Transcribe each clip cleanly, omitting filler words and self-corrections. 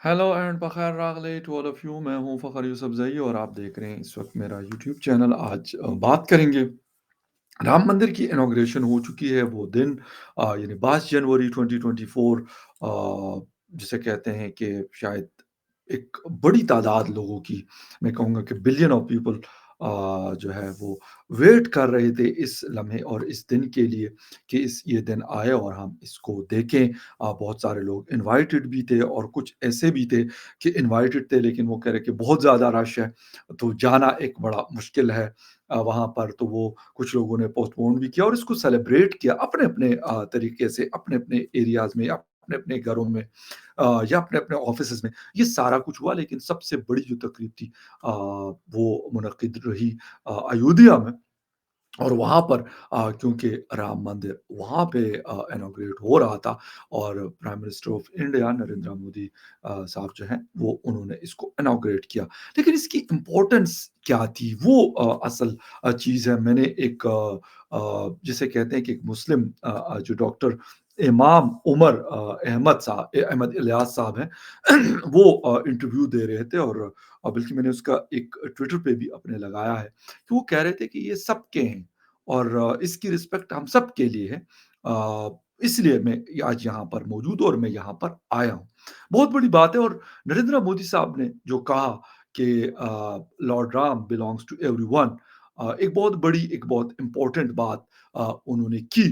Hello and बख़ैर रागले to all of you. मैं हूं फ़खर यूसुफ़ज़ई और आप देख रहे हैं इस वक्त मेरा यूट्यूब चैनल। आज बात करेंगे, राम मंदिर की इनॉग्रेशन हो चुकी है। वो दिन यानी 22 जनवरी 2024, जिसे कहते हैं कि शायद एक बड़ी तादाद लोगों की, मैं कहूँगा कि बिलियन ऑफ पीपल जो है वो वेट कर रहे थे इस लम्हे और इस दिन के लिए कि इस ये दिन आए और हम इसको देखें। बहुत सारे लोग इनवाइटेड भी थे और कुछ ऐसे भी थे कि इनवाइटेड थे लेकिन वो कह रहे कि बहुत ज़्यादा रश है, तो जाना एक बड़ा मुश्किल है वहाँ पर। तो वो कुछ लोगों ने पोस्टपोन भी किया और इसको सेलिब्रेट किया अपने-अपने तरीके से, अपने-अपने एरियाज़ में या अपने-अपने घरों में, या अपने-अपने ऑफ़िसेज़ में। ये सारा कुछ हुआ, लेकिन सबसे बड़ी जो तकरीब थी वो मुनक्किद रही अयोध्या में। और वहाँ पर क्योंकि राम मंदिर वहाँ पे इनॉग्रेट हो रहा था और prime minister of India Narendra Modi साहब जो हैं वो उन्होंने इसको इनॉग्रेट किया। लेकिन इसकी इम्पोर्टेंस क्या थी वो असल चीज़ है। मैंने एक जिसे कहते हैं कि एक मुस्लिम जो डॉक्टर इमाम उमर अहमद इलियास साहब हैं वो इंटरव्यू दे रहे थे और बल्कि मैंने उसका एक ट्विटर पे भी अपने लगाया है कि वो कह रहे थे कि ये सबके हैं और इसकी रिस्पेक्ट हम सब के लिए है। इसलिए मैं आज यहाँ पर मौजूद हूँ और मैं यहाँ पर आया हूँ। बहुत बड़ी बात है और नरेंद्र मोदी साहब ने जो कहा कि Lord Ram belongs to everyone, एक बहुत बड़ी, एक बहुत इम्पोर्टेंट बात उन्होंने की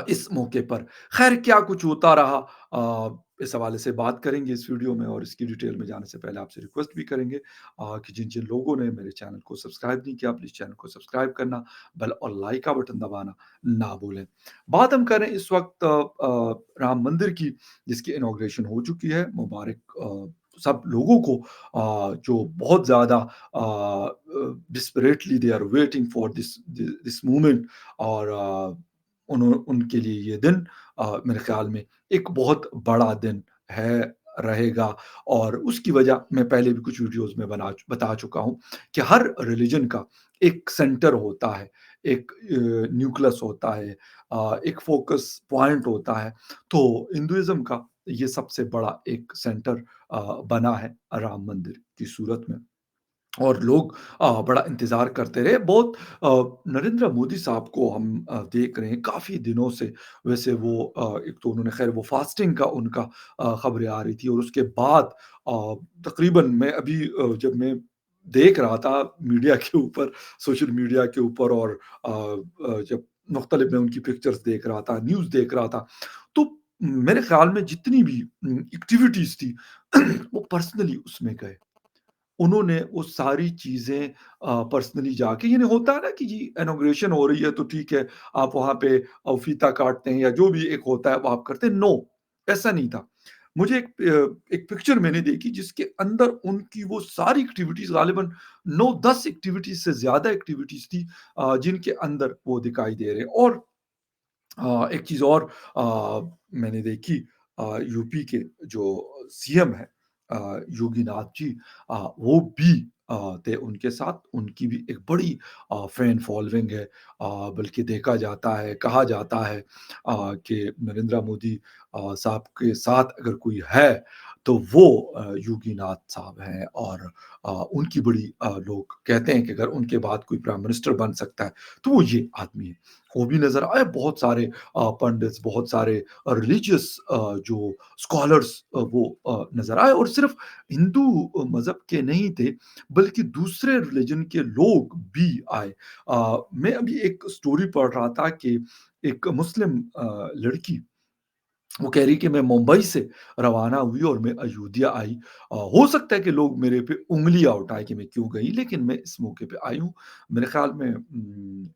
इस मौके पर। ख़ैर क्या कुछ होता रहा, इस हवाले से बात करेंगे इस वीडियो में और इसकी डिटेल में जाने से पहले आपसे रिक्वेस्ट भी करेंगे कि जिन-जिन लोगों ने मेरे चैनल को सब्सक्राइब नहीं किया, प्लीज़ चैनल को सब्सक्राइब करना, बेल और लाइक का बटन दबाना ना भूलें। बात हम करें इस वक़्त राम मंदिर की, जिसकी इनॉग्रेशन हो चुकी है। मुबारक सब लोगों को जो बहुत ज़्यादा desperately they are waiting for this moment और उनके लिए ये दिन मेरे ख़्याल में एक बहुत बड़ा दिन है, रहेगा। और उसकी वजह मैं पहले भी कुछ वीडियोज़ में बता चुका हूँ कि हर रिलिजन का एक सेंटर होता है, एक न्यूक्लियस होता है, एक फ़ोकस पॉइंट होता है। तो हिंदुइज़्म का ये सबसे बड़ा एक सेंटर बना है राम मंदिर की सूरत में। और लोग बड़ा इंतज़ार करते रहे। बहुत नरेंद्र मोदी साहब को हम देख रहे हैं काफ़ी दिनों से। वैसे वो एक तो उन्होंने ख़ैर वो फ़ास्टिंग का उनका ख़बरें आ रही थी और उसके बाद तक़रीबन मैं अभी जब मैं देख रहा था मीडिया के ऊपर, सोशल मीडिया के ऊपर और जब मुख्तलिफ मैं उनकी पिक्चर्स देख रहा था, न्यूज़ देख रहा था, तो मेरे ख़्याल में जितनी भी एक्टिविटीज़ थी वो पर्सनली उसमें गए। उन्होंने वो सारी चीज़ें पर्सनली जाके, यानी होता है ना कि जी इनॉग्रेशन हो रही है तो ठीक है, आप वहाँ पे फीता काटते हैं या जो भी एक होता है वो आप करते हैं। नो, ऐसा नहीं था। मुझे एक पिक्चर मैंने देखी जिसके अंदर उनकी वो सारी एक्टिविटीज़ ग़ालिबन 9-10 एक्टिविटीज़ से ज़्यादा एक्टिविटीज़ थी जिनके अंदर वो दिखाई दे रहे हैं। और एक चीज़ और मैंने देखी, यूपी के जो सीएम हैं योगी नाथ जी, वो भी थे उनके साथ। उनकी भी एक बड़ी फैन फॉलोइंग है। बल्कि देखा जाता है, कहा जाता है कि नरेंद्र मोदी साहब के साथ अगर कोई है तो वो योगी नाथ साहब हैं और उनकी बड़ी लोग कहते हैं कि अगर उनके बाद कोई प्राइम मिनिस्टर बन सकता है तो वो ये आदमी है। वो भी नज़र आए, बहुत सारे पंडित्स, बहुत सारे रिलीजियस जो स्कॉलर्स वो नज़र आए और सिर्फ़ हिंदू मज़हब के नहीं थे, बल्कि दूसरे रिलिजन के लोग भी आए। मैं अभी एक स्टोरी पढ़ रहा था कि एक मुस्लिम लड़की, वो कह रही कि मैं मुंबई से रवाना हुई और मैं अयोध्या आई। हो सकता है कि लोग मेरे पे उँगलियाँ उठाएँ कि मैं क्यों गई, लेकिन मैं इस मौके पे आई हूँ। मेरे ख़्याल में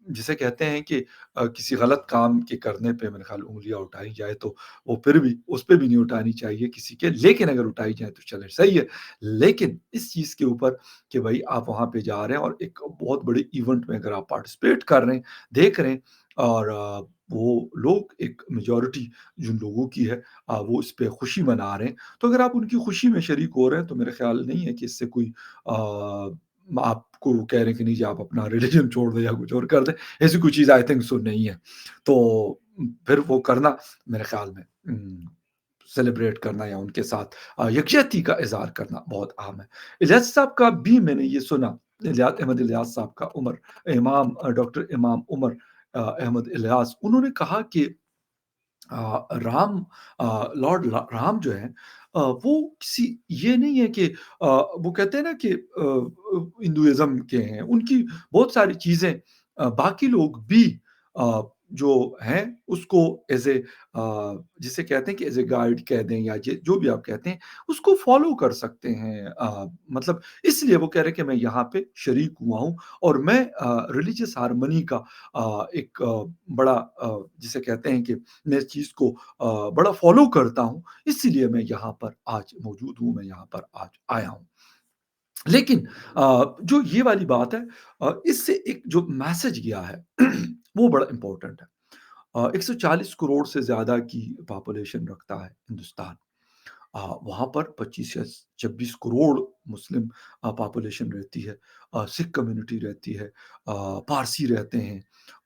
जिसे कहते हैं कि किसी गलत काम के करने पे मेरे ख़्याल उँगलियाँ उठाई जाए तो वो फिर भी उस पे भी नहीं उठानी चाहिए किसी के, लेकिन अगर उठाई जाए तो चले सही है। लेकिन इस चीज़ के ऊपर कि भई आप वहाँ पे जा रहे हैं और एक बहुत बड़े इवेंट में अगर आप पार्टिसिपेट कर रहे हैं, देख रहे हैं और वो लोग एक मेजॉरिटी जिन लोगों की है वो इस पे खुशी मना रहे हैं। तो अगर आप उनकी खुशी में शरीक हो रहे हैं तो मेरा ख़्याल नहीं है कि इससे कोई आपको कह रहे हैं कि नहीं जी आप अपना रिलिजन छोड़ दें या कुछ और कर दें। ऐसी कोई चीज़ आई थिंक सो नहीं है। तो फिर वो करना मेरे ख़्याल में सेलिब्रेट करना या उनके साथ यकजहती का इज़हार करना बहुत अहम है। इलियास साहब का भी मैंने ये सुना, अहमद इलियास साहब का डॉक्टर इमाम उमर अहमद इलियास, उन्होंने कहा कि लॉर्ड राम जो है वो किसी ये नहीं है कि वो कहते हैं ना कि हिंदुइज़्म के हैं, उनकी बहुत सारी चीज़ें बाकी लोग भी अ, जो हैं उसको एज़ जिसे कहते हैं कि एज़ ए गाइड कह दें या ज जो भी आप कहते हैं, उसको फ़ॉलो कर सकते हैं। मतलब इसलिए वो कह रहे हैं कि मैं यहाँ पे शरीक हुआ हूँ और मैं रिलिजियस हार्मनी का एक बड़ा जिसे कहते हैं कि मैं इस चीज़ को बड़ा फ़ॉलो करता हूँ, इसीलिए मैं यहाँ पर आज मौजूद हूँ, मैं यहाँ पर आज आया हूँ। लेकिन जो ये वाली बात है इससे एक जो मैसेज गया है वो बड़ा इम्पोर्टेंट है। 140 करोड़ से ज़्यादा की पॉपुलेशन रखता है हिंदुस्तान। वहाँ पर 25 या 26 करोड़ मुस्लिम पॉपुलेशन रहती है। सिख कम्युनिटी रहती है, पारसी रहते हैं,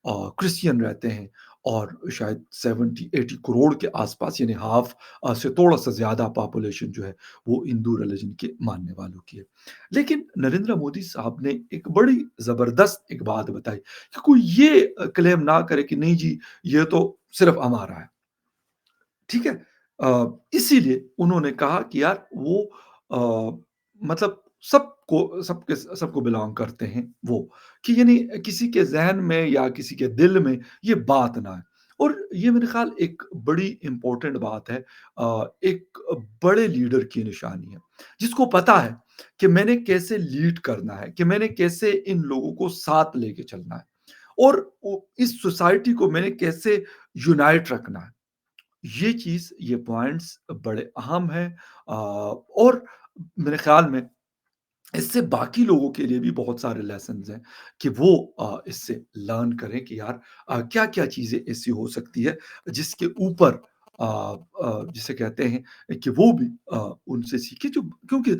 क्रिश्चियन रहते हैं और शायद 70-80 करोड़ के आसपास यानी हाफ़ से थोड़ा-सा ज़्यादा पॉपुलेशन जो है वो हिंदू रिलिजन के मानने वालों की है। लेकिन नरेंद्र मोदी साहब ने एक बड़ी ज़बरदस्त एक बात बताई कि कोई ये क्लेम ना करे कि नहीं जी, ये तो सिर्फ़ हमारा है। ठीक है? इसीलिए उन्होंने कहा कि यार वो मतलब सबको बिलॉन्ग करते हैं वो, कि यानी किसी के ज़हन में या किसी के दिल में ये बात ना आए। और ये मेरे ख़्याल एक बड़ी इम्पोर्टेंट बात है, एक बड़े लीडर की निशानी है, जिसको पता है कि मैंने कैसे लीड करना है, कि मैंने कैसे इन लोगों को साथ लेके चलना है और इस सोसाइटी को मैंने कैसे यूनाइट रखना है। ये चीज़, ये पॉइंट्स बड़े अहम हैं और मेरे ख़्याल में इससे बाकी लोगों के लिए भी बहुत सारे लेसन्स हैं कि वो इससे लर्न करें कि यार क्या-क्या चीज़ें ऐसी हो सकती है जिसके ऊपर जिसे कहते हैं कि वो भी उनसे सीखें जो क्योंकि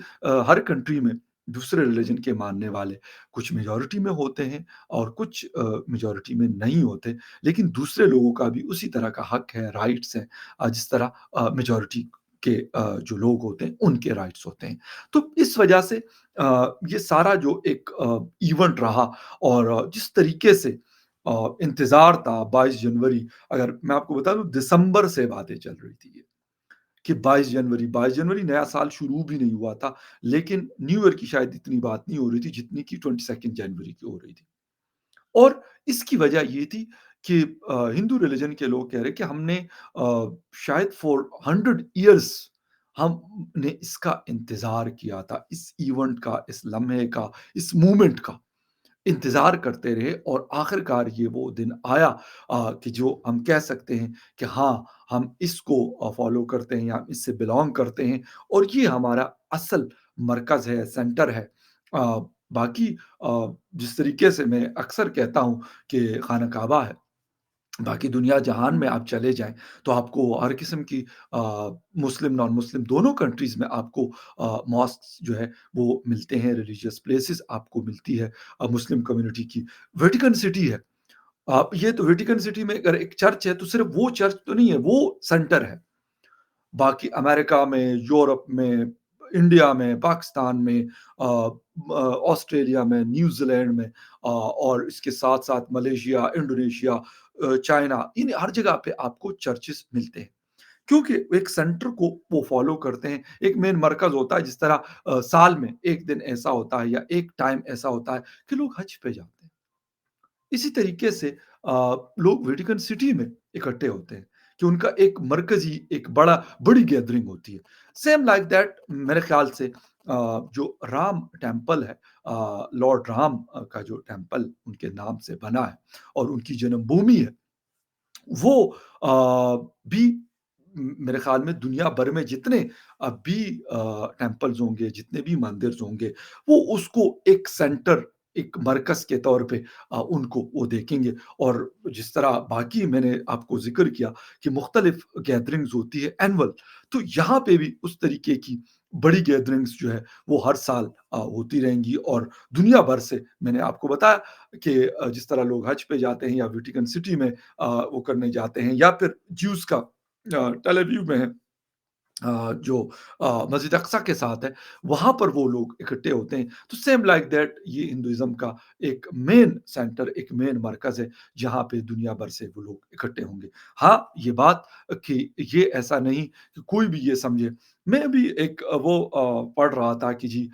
हर कंट्री में दूसरे रिलिजन के मानने वाले कुछ मेजॉरिटी में होते हैं और कुछ मेजॉरिटी में नहीं होते। लेकिन दूसरे लोगों का भी उसी तरह का हक है, राइट्स हैं जिस तरह मेजॉरिटी के जो लोग होते हैं उनके राइट्स होते हैं। तो इस वजह से ये सारा जो एक इवेंट रहा और जिस तरीके से इंतज़ार था 22 जनवरी, अगर मैं आपको बता दूँ दिसंबर से बातें चल रही थी ये, कि 22 जनवरी नया साल शुरू भी नहीं हुआ था, लेकिन न्यू ईयर की शायद इतनी बात नहीं हो रही थी जितनी कि 22 जनवरी की हो रही थी। और इसकी वजह ये थी कि हिंदू रिलिजन के लोग कह रहे हैं कि हमने शायद फॉर 100 इयर्स हमने इसका इंतज़ार किया था, इस इवेंट का, इस लम्हे का, इस मोमेंट का इंतज़ार करते रहे और आखिरकार ये वो दिन आया कि जो हम कह सकते हैं कि हाँ, हम इसको फ़ॉलो करते हैं या इससे बिलॉन्ग करते हैं और ये हमारा असल मरकज़ है, सेंटर है। अ, बाकी जिस तरीके से मैं अक्सर कहता हूँ कि खाना काबा है, बाकी दुनिया जहान में आप चले जाएँ, तो आपको हर किस्म की मुस्लिम, नॉन मुस्लिम दोनों कंट्रीज़ में आपको मॉस्क्स जो है वो मिलते हैं, रिलिजियस प्लेसेस आपको मिलती है मुस्लिम कम्युनिटी की। वेटिकन सिटी है। ये तो वेटिकन सिटी में अगर एक चर्च है, तो सिर्फ़ वो चर्च तो नहीं है, वो सेंटर है। बाकी अमेरिका में, यूरोप में, इंडिया में, पाकिस्तान में ऑस्ट्रेलिया में, न्यूज़ीलैंड में और इसके साथ-साथ मलेशिया, इंडोनेशिया चाइना, इन हर जगह पे आपको चर्चेस मिलते हैं। क्योंकि एक सेंटर को वो फ़ॉलो करते हैं, एक मेन मरकज़ होता है जिस तरह साल में 1 दिन ऐसा होता है या एक टाइम ऐसा होता है कि लोग हज पे जाते हैं। इसी तरीके से लोग वेटिकन सिटी में इकट्ठे होते हैं कि उनका एक मरकज़ी एक बड़ी गैदरिंग होती है। सेम लाइक दैट मेरे ख़्याल से जो राम टेम्पल है लॉर्ड राम का जो टेम्पल उनके नाम से बना है और उनकी जन्मभूमि है, वो भी मेरे ख़्याल में दुनिया भर में जितने भी टेम्पल्स होंगे, जितने भी मंदिर्स होंगे, वो उसको एक सेंटर, एक मरकज़ के तौर पे उनको वो देखेंगे और जिस तरह बाकी मैंने आपको ज़िक्र किया कि मुख्तलिफ़ गैदरिंग्स होती है एनुअल, तो यहाँ पे भी उस तरीके की बड़ी गैदरिंग्स जो है, वो हर साल होती रहेंगी और दुनिया भर से मैंने आपको बताया कि जिस तरह लोग हज पे जाते हैं या वेटिकन सिटी में वो करने जाते हैं या फिर ज्यूज़ का टेल अवीव में है, जो मस्जिद अक़सा के साथ है, वहाँ पर वो लोग इकट्ठे होते हैं। तो सेम लाइक दैट ये हिंदुइज़्म का एक मेन सेंटर, एक मेन मरकज़ है, जहाँ पे दुनिया भर से वो लोग इकट्ठे होंगे। हाँ, ये बात कि ये ऐसा नहीं कि कोई भी ये समझे। मैं भी एक पढ़ रहा था कि जी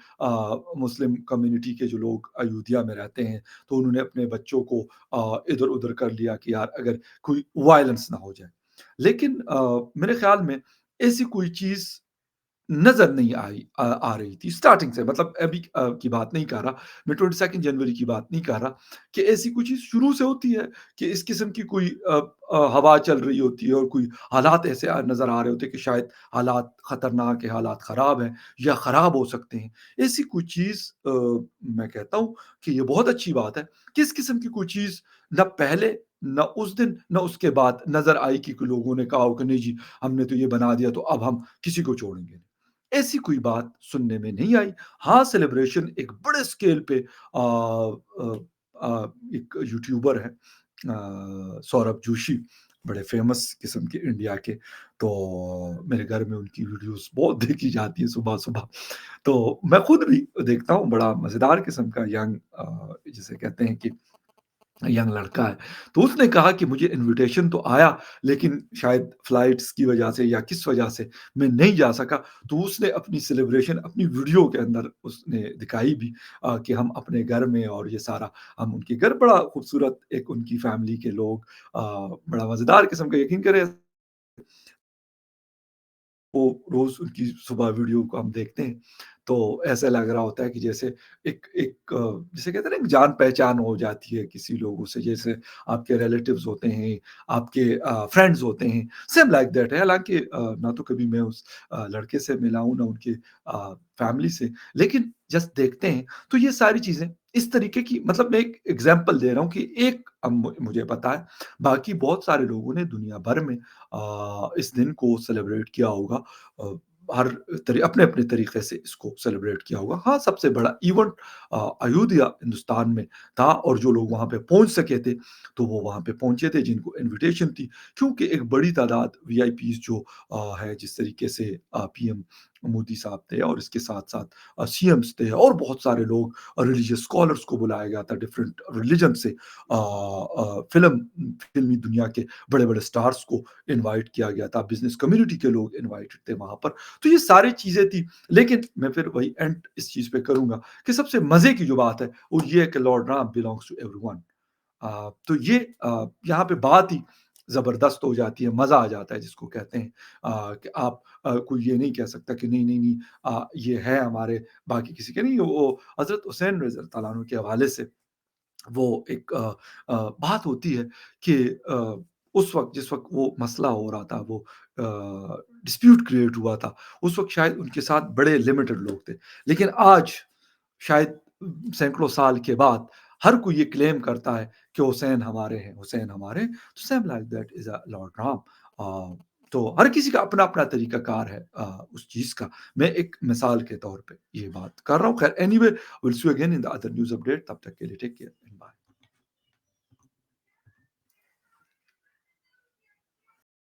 मुस्लिम कम्युनिटी के जो लोग अयोध्या में रहते हैं, तो उन्होंने अपने बच्चों को इधर-उधर कर लिया कि यार अगर कोई वायलेंस ना हो जाए। लेकिन मेरे ख़्याल में ऐसी कोई चीज़ नज़र नहीं आ रही थी स्टार्टिंग से, मतलब अभी की बात नहीं कर रहा, मैं 22 जनवरी की बात नहीं कर रहा कि ऐसी कोई चीज़ शुरू से होती है कि इस किस्म की कोई हवा चल रही होती है और कोई हालात ऐसे नज़र आ रहे होते हैं कि शायद हालात खतरनाक है, हालात ख़राब हैं या ख़राब हो सकते हैं। ऐसी कोई चीज़ मैं कहता हूँ कि ये बहुत अच्छी बात है कि इस किस्म की कोई चीज़ ना पहले, ना उस दिन, ना उसके बाद नज़र आई कि लोगों ने कहा हो कि नहीं जी, हमने तो ये बना दिया तो अब हम किसी को छोड़ेंगे नहीं। ऐसी कोई बात सुनने में नहीं आई। हाँ, सेलिब्रेशन एक बड़े स्केल पे एक यूट्यूबर हैं सौरभ जोशी, बड़े फ़ेमस किस्म के इंडिया के, तो मेरे घर में उनकी वीडियोज़ बहुत देखी जाती है सुबह-सुबह। तो मैं खुद भी देखता हूँ, बड़ा मज़ेदार किस्म का यंग जिसे कहते हैं कि यंग लड़का है। तो उसने कहा कि मुझे इन्विटेशन तो आया, लेकिन शायद फ्लाइट्स की वजह से या किस वजह से मैं नहीं जा सका। तो उसने अपनी सेलिब्रेशन अपनी वीडियो के अंदर उसने दिखाई भी कि हम अपने घर में और ये सारा हम उनके घर, बड़ा खूबसूरत एक उनकी फैमिली के लोग बड़ा मज़ेदार किस्म का, यकीन करें वो रोज़ उनकी सुबह वीडियो को हम देखते हैं, तो ऐसा लग रहा होता है कि जैसे एक एक जिसे कहते हैं ना, एक जान-पहचान हो जाती है किसी लोगों से, जैसे आपके रिलेटिव्स होते हैं, आपके फ्रेंड्स होते हैं, सेम लाइक दैट है। हालाँकि ना तो कभी मैं उस लड़के से मिला हूँ, ना उनके फैमिली से, लेकिन जस्ट देखते हैं, तो ये सारी चीज़ें इस तरीके की, मतलब मैं एक एग्ज़ाम्पल दे रहा हूँ कि एक मुझे पता है, बाकी बहुत सारे लोगों ने दुनिया भर में इस दिन को सेलिब्रेट किया होगा। अ, हर अपने-अपने तरीके से इसको सेलिब्रेट किया होगा। हाँ, सबसे बड़ा इवेंट अयोध्या हिंदुस्तान में था और जो लोग वहाँ पे पहुँच सके थे, तो वो वहाँ पे पहुँचे थे जिनको इन्विटेशन थी। क्योंकि एक बड़ी तादाद वीआईपीज़ जो है, जिस तरीके से पीएम मोदी साहब थे और इसके साथ-साथ सीएम्स थे और बहुत सारे लोग, रिलिजियस स्कॉलर्स को बुलाया गया था डिफरेंट रिलिजन से, फ़िल्मी दुनिया के बड़े-बड़े स्टार्स को इनवाइट किया गया था, बिज़नेस कम्युनिटी के लोग इनवाइटेड थे वहाँ पर। तो ये सारी चीज़ें थी, लेकिन मैं फिर वही एंड इस चीज़ पे करूँगा कि सबसे मज़े की जो बात है, वो ये है कि Lord Ram belongs to everyone. तो ये यहाँ पे बात ही ज़बरदस्त हो जाती है, मज़ा आ जाता है जिसको कहते हैं कि आप कोई ये नहीं कह सकता कि नहीं, नहीं, नहीं ये है हमारे, बाकी किसी के नहीं। वो हज़रत हुसैन रज़ी अल्लाह तआला अन्हु के हवाले से वो एक बात होती है कि उस वक़्त जिस वक़्त वो मसला हो रहा था, वो डिस्प्यूट क्रिएट हुआ था, उस वक़्त शायद उनके साथ बड़े लिमिटेड लोग थे। लेकिन आज शायद सैकड़ों साल के बाद हर कोई ये क्लेम करता है कि हुसैन हमारे हैं, हुसैन हमारे हैं। तो same like that is Lord Ram. तो हर किसी का अपना-अपना तरीक़ाकार है उस चीज़ का। मैं एक मिसाल के तौर पे ये बात कर रहा हूँ। ख़ैर anyway, will see you again in the other news update, तब तक के लिए टेक केयर।